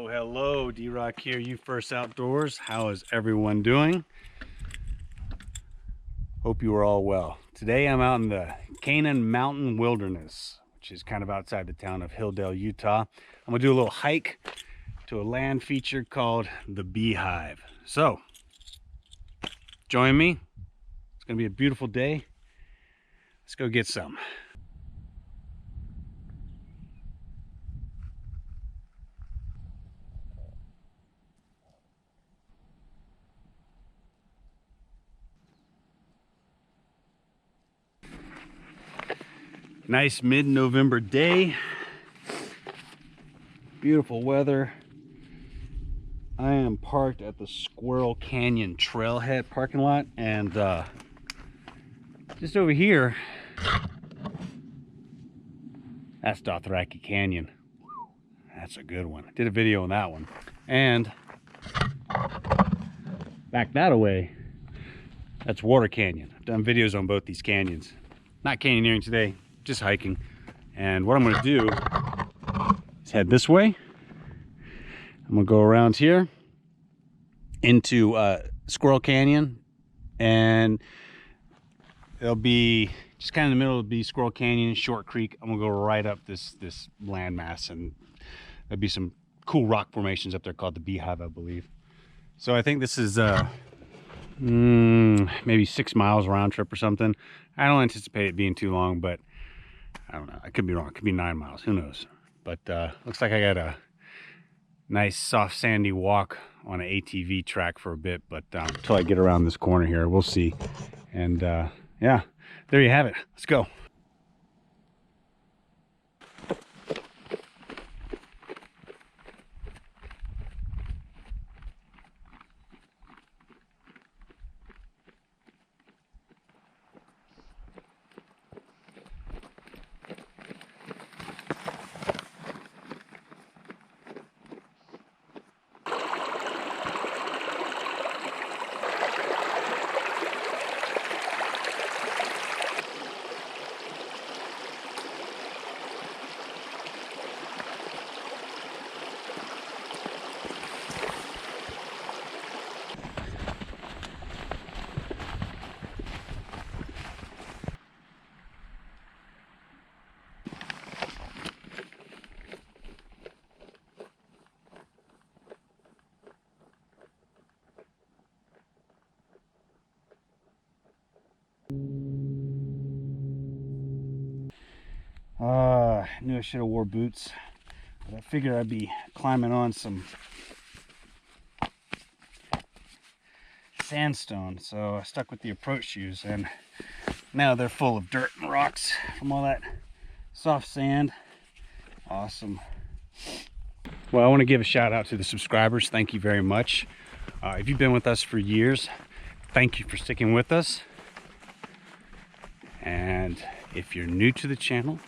Hello, D-Rock here, You First Outdoors. How is everyone doing? Hope you are all well. Today I'm out in the Canaan Mountain Wilderness, which is kind of outside the town of Hilldale, Utah. I'm gonna do a little hike to a land feature called the Beehive. So, join me. It's gonna be a beautiful day. Let's go get some. Nice mid-November day. Beautiful weather. I am parked at the Squirrel Canyon trailhead parking lot, and just over here, that's Dothraki Canyon. That's a good one. I did a video on that one. And back that away, that's Water Canyon. I've done videos on both these canyons. Not canyoneering today, just hiking. And what I'm going to do is head this way. I'm going to go around here into Squirrel Canyon, and it'll be just kind of in the middle. It'll be Squirrel Canyon, Short Creek. I'm going to go right up this landmass, and there'll be some cool rock formations up there called the Beehive, I believe. So I think this is maybe 6 miles round trip or something. I don't anticipate it being too long, but I don't know. I could be wrong. It could be 9 miles. Who knows? But looks like I got a nice soft sandy walk on an ATV track for a bit, but until I get around this corner here, we'll see. And yeah, there you have it. Let's go. I knew I should have wore boots, but I figured I'd be climbing on some sandstone, so I stuck with the approach shoes, and now they're full of dirt and rocks from all that soft sand. Awesome. Well, I want to give a shout out to the subscribers. Thank you very much. If you've been with us for years, thank you for sticking with us. And If you're new to the channel,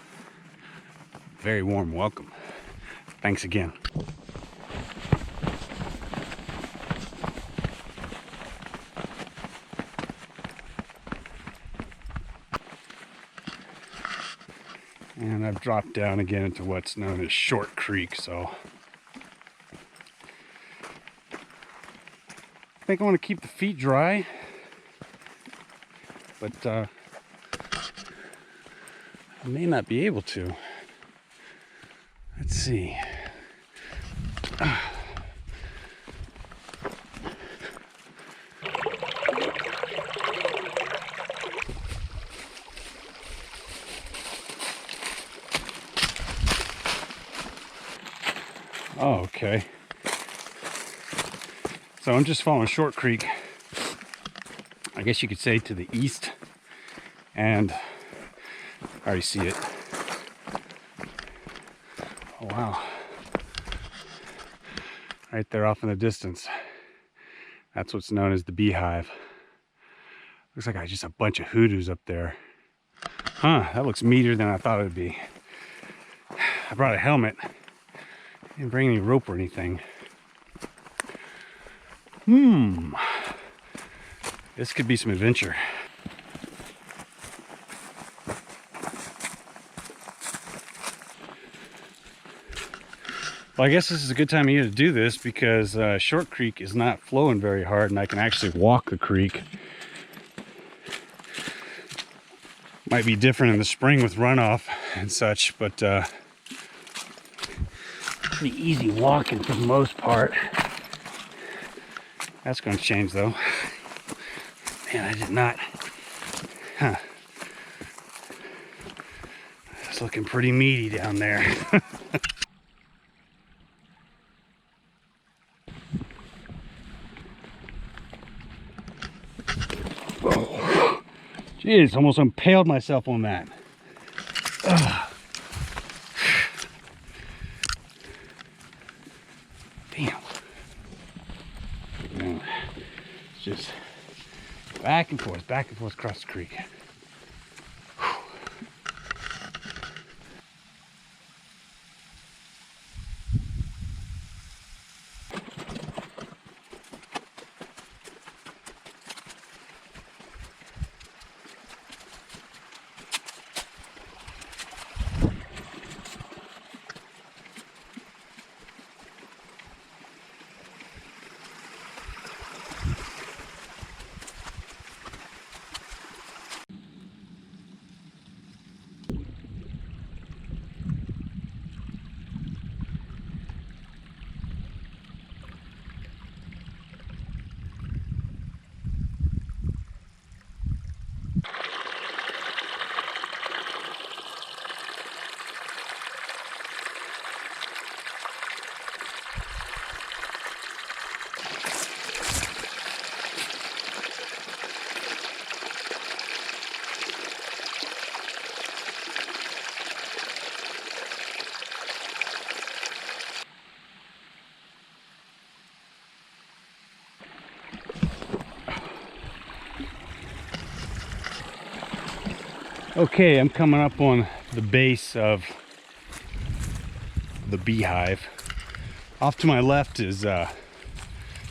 very warm welcome. Thanks again. And I've dropped down again into what's known as Short Creek, so I think I want to keep the feet dry, but I may not be able to. Let's see. Oh, okay. So I'm just following Short Creek, I guess you could say, to the east, and I already see it. Oh wow. Right there off in the distance. That's what's known as the Beehive. Looks like just a bunch of hoodoos up there. Huh, that looks meatier than I thought it would be. I brought a helmet. Didn't bring any rope or anything. This could be some adventure. Well, I guess this is a good time of year to do this because Short Creek is not flowing very hard and I can actually walk the creek. Might be different in the spring with runoff and such, but pretty easy walking for the most part. That's going to change though. Man, I did not. Huh. It's looking pretty meaty down there. Oh. Jeez, almost impaled myself on that. Ugh. Damn. It's just back and forth across the creek. Okay, I'm coming up on the base of the Beehive. Off to my left is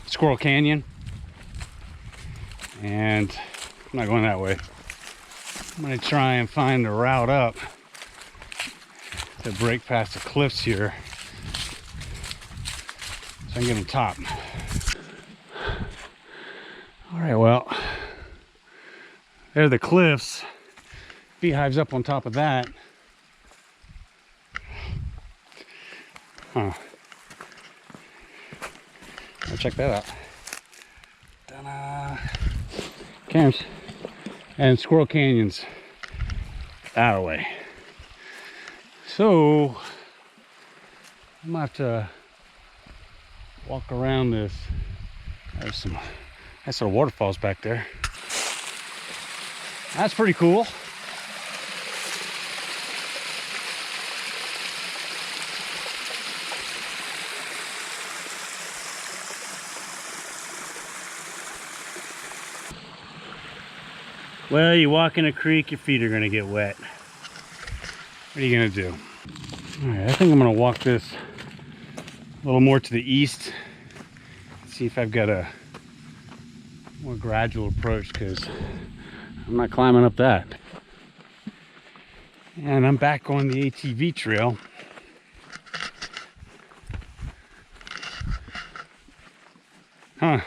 Squirrel Canyon, and I'm not going that way. I'm going to try and find a route up to break past the cliffs here so I can get on top. All right, well, there are the cliffs. Beehive's up on top of that. Huh. I'll check that out. Ta-da! Camps and Squirrel Canyons that way. So I'm gonna have to walk around this. There's some nice little waterfalls back there. That's pretty cool. Well, you walk in a creek, your feet are gonna get wet. What are you gonna do? All right, I think I'm gonna walk this a little more to the east. See if I've got a more gradual approach, because I'm not climbing up that. And I'm back on the ATV trail. Huh.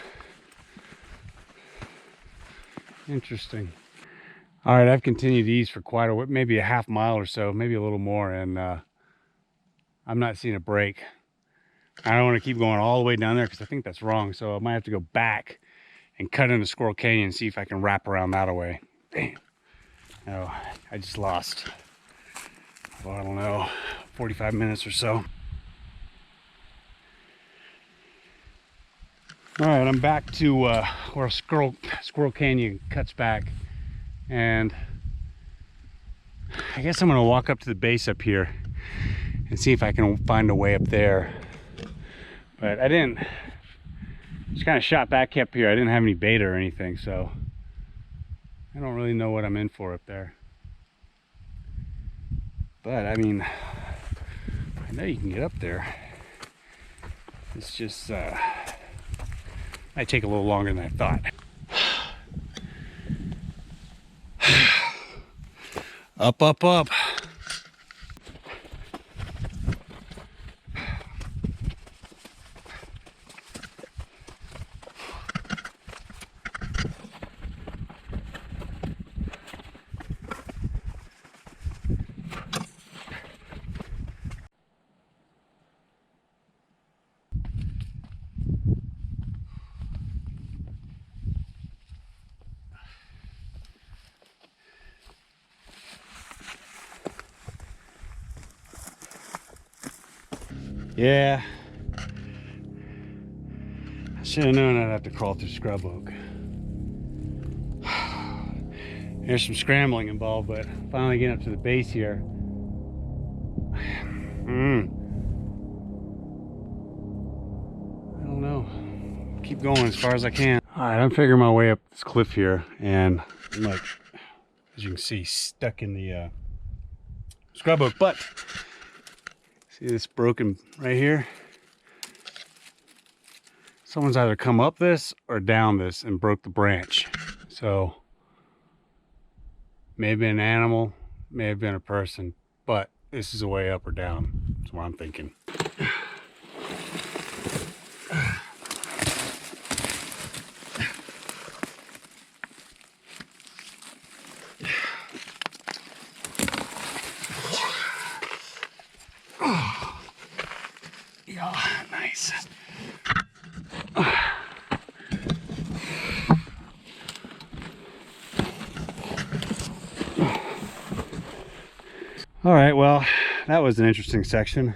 Interesting. All right, I've continued east for quite a while, maybe a half mile or so, maybe a little more, and I'm not seeing a break. I don't want to keep going all the way down there because I think that's wrong, so I might have to go back and cut into Squirrel Canyon and see if I can wrap around that way. Damn. Oh, I just lost, well, I don't know, 45 minutes or so. All right, I'm back to where Squirrel Canyon cuts back, and I guess I'm gonna walk up to the base up here and see if I can find a way up there. But I didn't, just kind of shot back up here. I didn't have any beta or anything, so I don't really know what I'm in for up there. But I mean, I know you can get up there. It's just might take a little longer than I thought. Up, up, up. Yeah, I should have known I'd have to crawl through scrub oak. There's some scrambling involved, but finally getting up to the base here. I don't know. Keep going as far as I can. All right, I'm figuring my way up this cliff here, and I'm like, as you can see, stuck in the scrub oak. But see this broken right here? Someone's either come up this or down this and broke the branch. So, may have been an animal, may have been a person, but this is a way up or down. That's what I'm thinking. Yeah, nice. All right, well, that was an interesting section,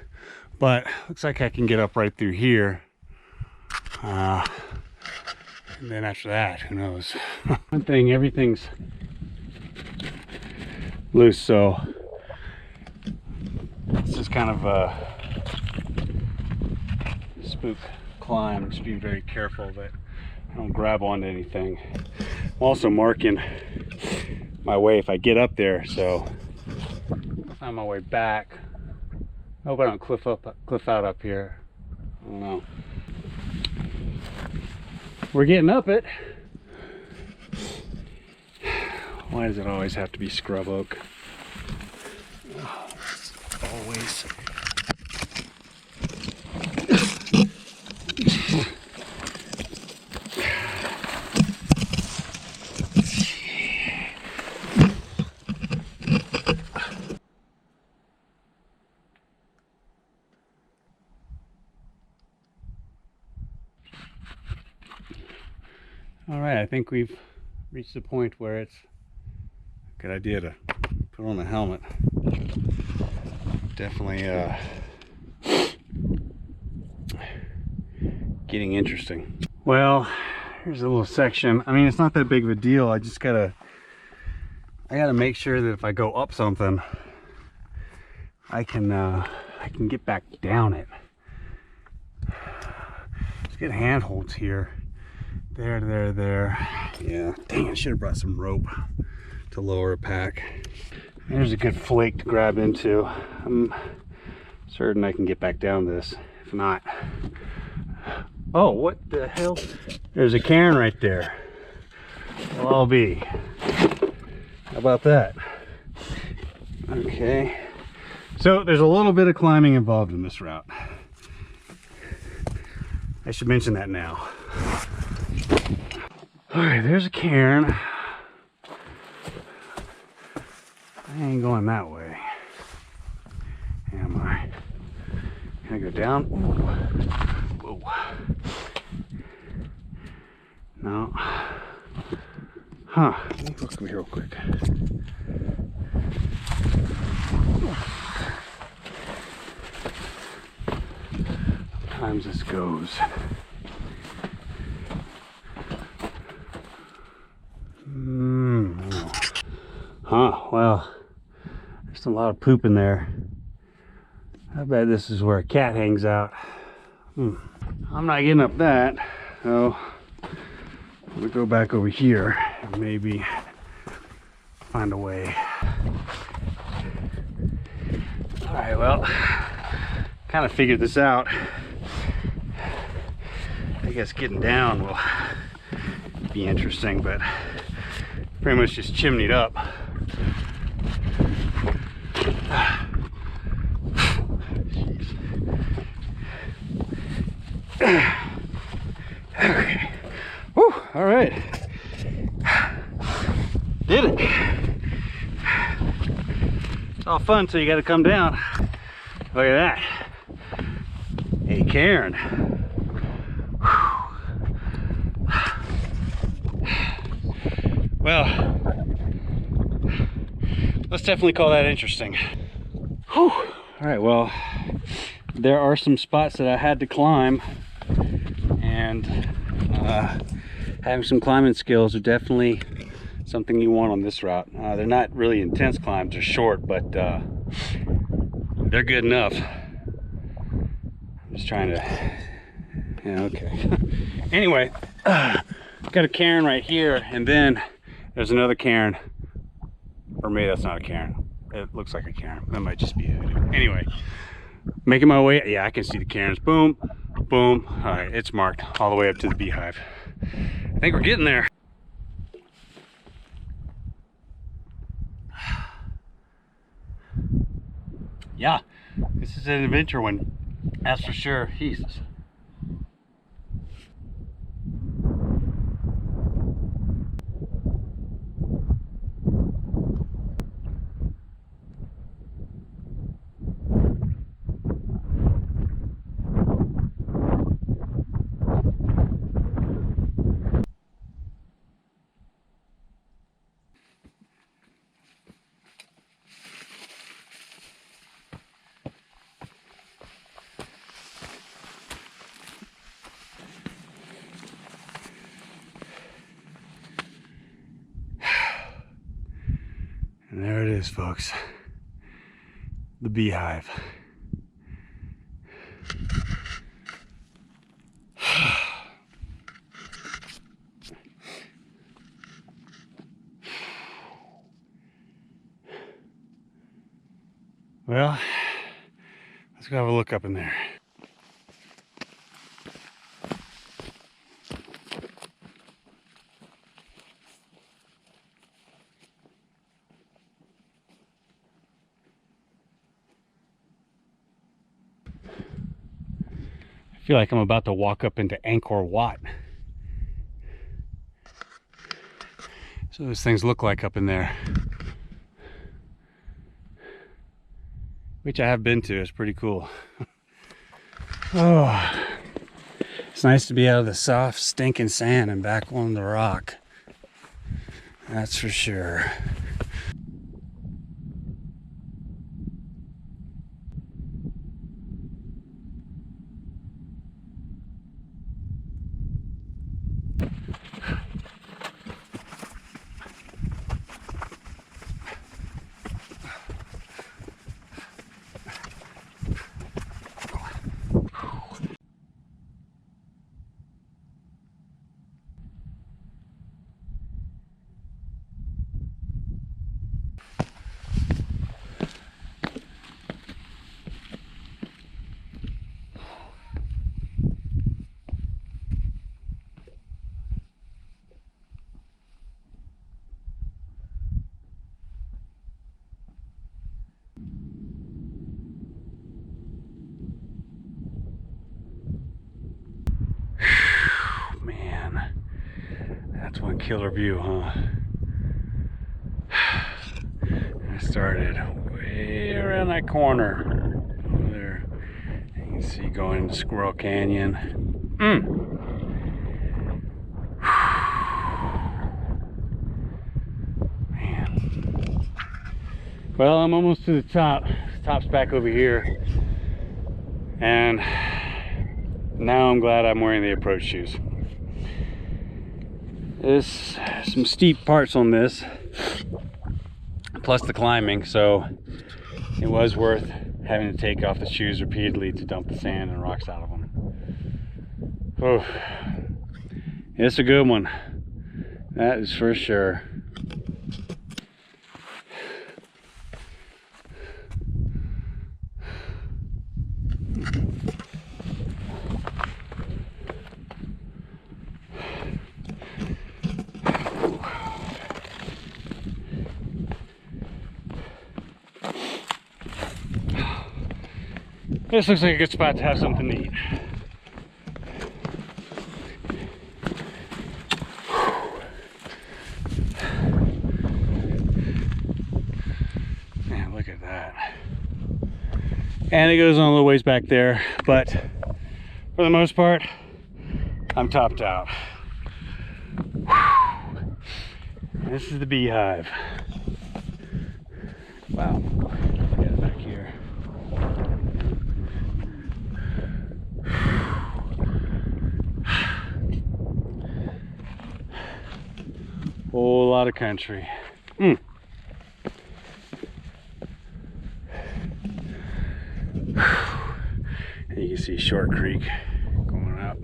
but looks like I can get up right through here. And then after that, who knows? One thing, everything's loose, so it's just kind of a spook climb. Just be very careful that I don't grab onto anything. I'm also marking my way if I get up there, so I'll find my way back. I hope I don't cliff out up here. I don't know. We're getting up it. Why does it always have to be scrub oak? Oh, always. All right, I think we've reached the point where it's a good idea to put on a helmet. Definitely getting interesting. Well, here's a little section. I mean, it's not that big of a deal. I just gotta make sure that if I go up something, I can get back down it. Let's get handholds here. There. Yeah, dang, I should have brought some rope to lower a pack. There's a good flake to grab into. I'm certain I can get back down this. If not, oh, what the hell? There's a cairn right there. Well, I'll be. How about that? Okay. So there's a little bit of climbing involved in this route. I should mention that now. All right, there's a cairn. I ain't going that way. Am I? Can I go down? Ooh. Whoa. No. Huh. Let me look over here real quick. Sometimes this goes. Huh, well, there's a lot of poop in there. I bet this is where a cat hangs out. I'm not getting up that, so we'll go back over here and maybe find a way. All right, well, kind of figured this out. I guess getting down will be interesting, but pretty much just chimneyed up. Okay. Whew, all right. Did it. It's all fun, so you got to come down. Look at that. Hey, Karen. Well, let's definitely call that interesting. Whew. All right, well, there are some spots that I had to climb, and having some climbing skills are definitely something you want on this route. They're not really intense climbs, they're short, but they're good enough. I'm just trying to, yeah, okay. Anyway, got a cairn right here, and then there's another cairn, or maybe that's not a cairn. It looks like a cairn. That might just be it. Anyway, making my way. Yeah, I can see the cairns. Boom, boom. All right, it's marked all the way up to the Beehive. I think we're getting there. Yeah, this is an adventure one, that's for sure. Jesus. And there it is, folks. The Beehive. Well, let's go have a look up in there. I feel like I'm about to walk up into Angkor Wat. So those things look like up in there. Which I have been to, it's pretty cool. Oh, it's nice to be out of the soft, stinking sand and back on the rock. That's for sure. killer view, huh? I started way around that corner over there. You can see going into Squirrel Canyon. Man. Well, I'm almost to the top. The top's back over here. And now I'm glad I'm wearing the approach shoes. There's some steep parts on this, plus the climbing, so it was worth having to take off the shoes repeatedly to dump the sand and rocks out of them. Oh, it's a good one, that is for sure. This looks like a good spot to have something to eat. Man, look at that. And it goes on a little ways back there, but for the most part, I'm topped out. This is the Beehive. Wow. Get it back here. Whole lot of country. And you can see Short Creek going up.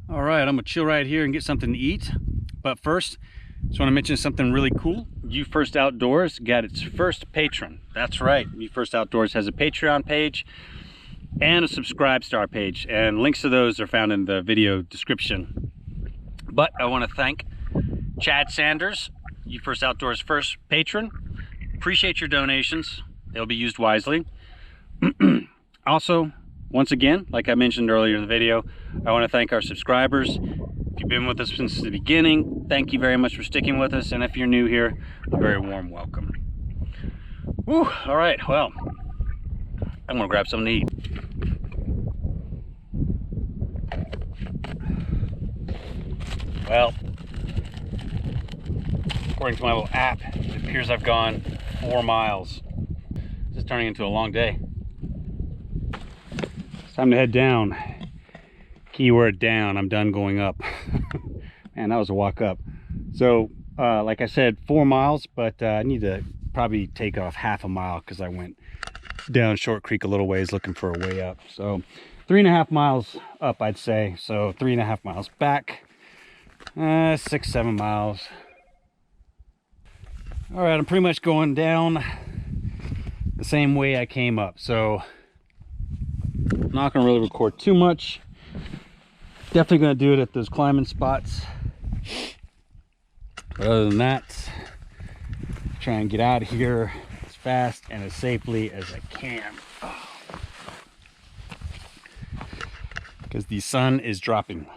All right, I'm gonna chill right here and get something to eat. But first, just want to mention something really cool. You First Outdoors got its first patron. That's right, You First Outdoors has a Patreon page and a Subscribe Star page, and links to those are found in the video description. But I want to thank Chad Sanders, You First Outdoors' first patron. Appreciate your donations. They'll be used wisely. Also, once again, like I mentioned earlier in the video, I want to thank our subscribers. If you've been with us since the beginning, thank you very much for sticking with us. And if you're new here, a very warm welcome. Whew, all right, well, I'm gonna grab something to eat. Well, according to my little app, it appears I've gone 4 miles. This is turning into a long day. It's time to head down. Keyword down, I'm done going up. Man, that was a walk up. So, like I said, 4 miles, but I need to probably take off half a mile because I went down Short Creek a little ways looking for a way up. So 3.5 miles up, I'd say. So 3.5 miles back. 6-7 miles. All right, I'm pretty much going down the same way I came up, so I'm not gonna really record too much. Definitely gonna do it at those climbing spots, but other than that, try and get out of here as fast and as safely as I can, because the sun is dropping.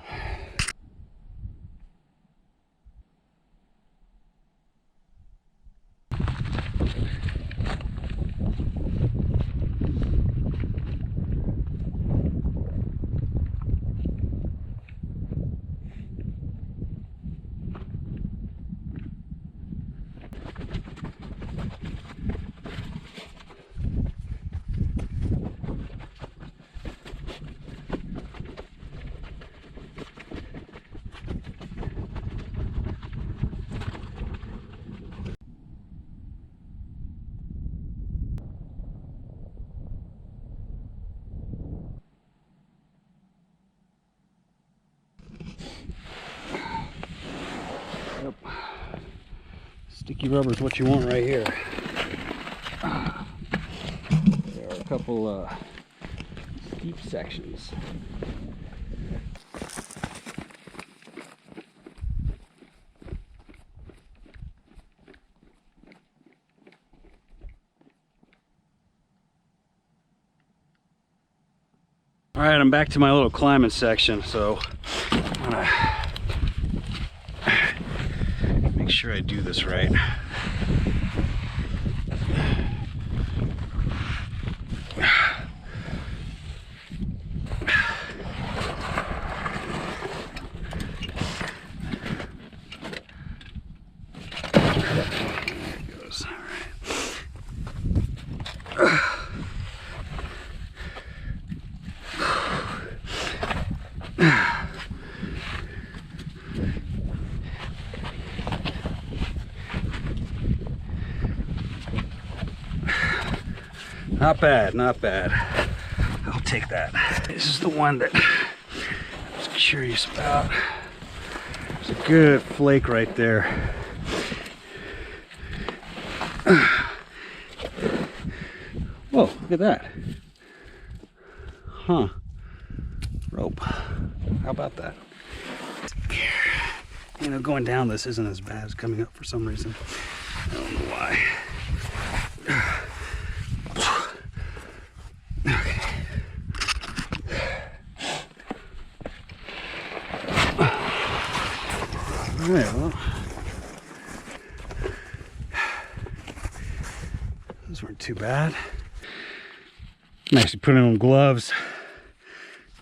Yep. Sticky rubber is what you want right here. There are a couple steep sections. All right, I'm back to my little climbing section, so I'm gonna make sure I do this right. Not bad, not bad. I'll take that. This is the one that I was curious about. There's a good flake right there. Whoa, look at that. Huh. Rope. How about that? You know, going down this isn't as bad as coming up for some reason. I don't know why. Okay. All right, well, those weren't too bad. I'm actually putting on gloves.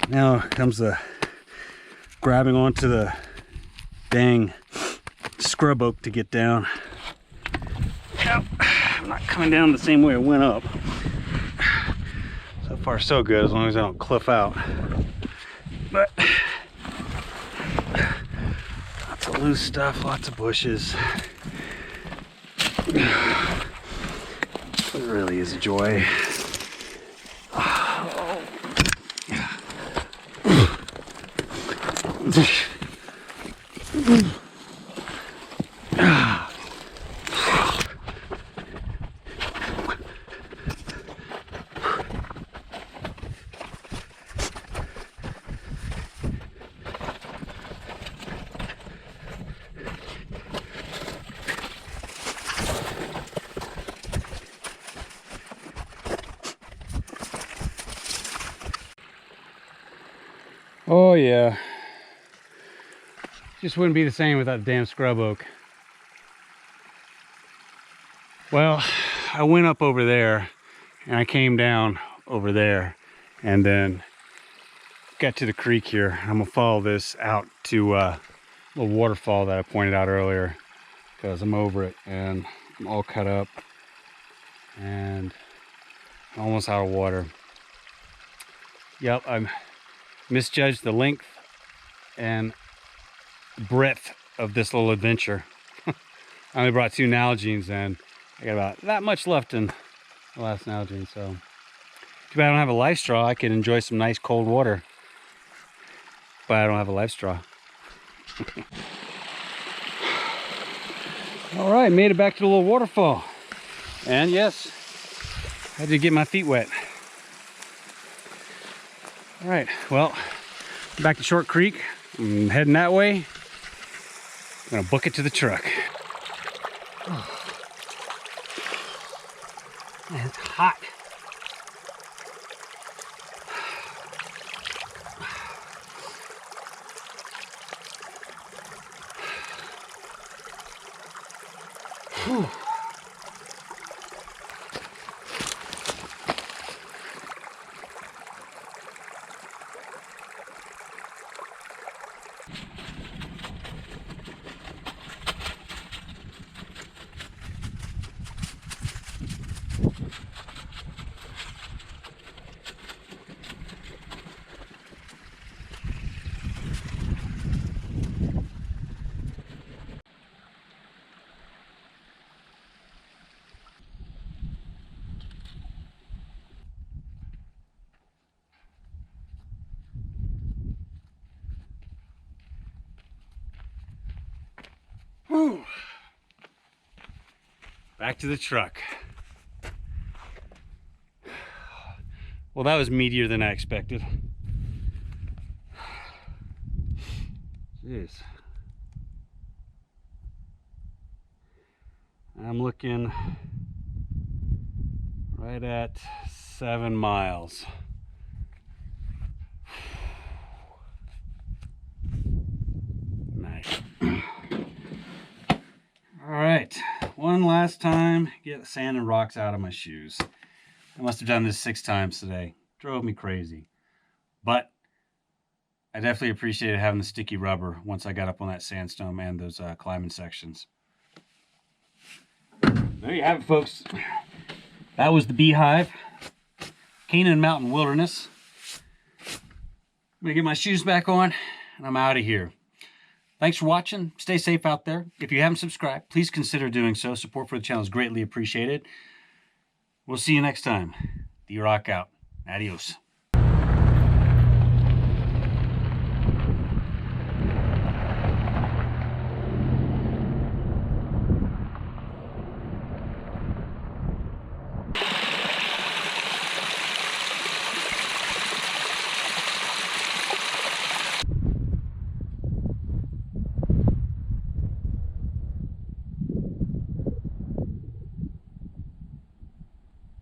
Now comes the grabbing onto the dang scrub oak to get down. Yep, I'm not coming down the same way I went up. So far so good, as long as I don't cliff out. But lots of loose stuff, lots of bushes. It really is a joy. Oh yeah, just wouldn't be the same without the damn scrub oak. Well, I went up over there and I came down over there and then got to the creek here. I'm gonna follow this out to a little waterfall that I pointed out earlier, because I'm over it and I'm all cut up and almost out of water. Yep, I misjudged the length and breadth of this little adventure. I only brought 2 Nalgene's and I got about that much left in the last Nalgene, so too bad I don't have a life straw. I could enjoy some nice cold water, but I don't have a life straw. All right, made it back to the little waterfall, and yes, I had to get my feet wet. All right, well, back to Short Creek. I'm heading that way. I'm gonna book it to the truck. Oh. Man, it's hot. Whew. Whew. Back to the truck. Well, that was meatier than I expected. Jeez. I'm looking right at 7 miles. All right, one last time, get the sand and rocks out of my shoes. I must have done this 6 times today. Drove me crazy. But I definitely appreciated having the sticky rubber once I got up on that sandstone and those climbing sections. There you have it, folks. That was the Beehive, Canaan Mountain Wilderness. I'm gonna get my shoes back on and I'm out of here. Thanks for watching. Stay safe out there. If you haven't subscribed, please consider doing so. Support for the channel is greatly appreciated. We'll see you next time. D-Rock out. Adios.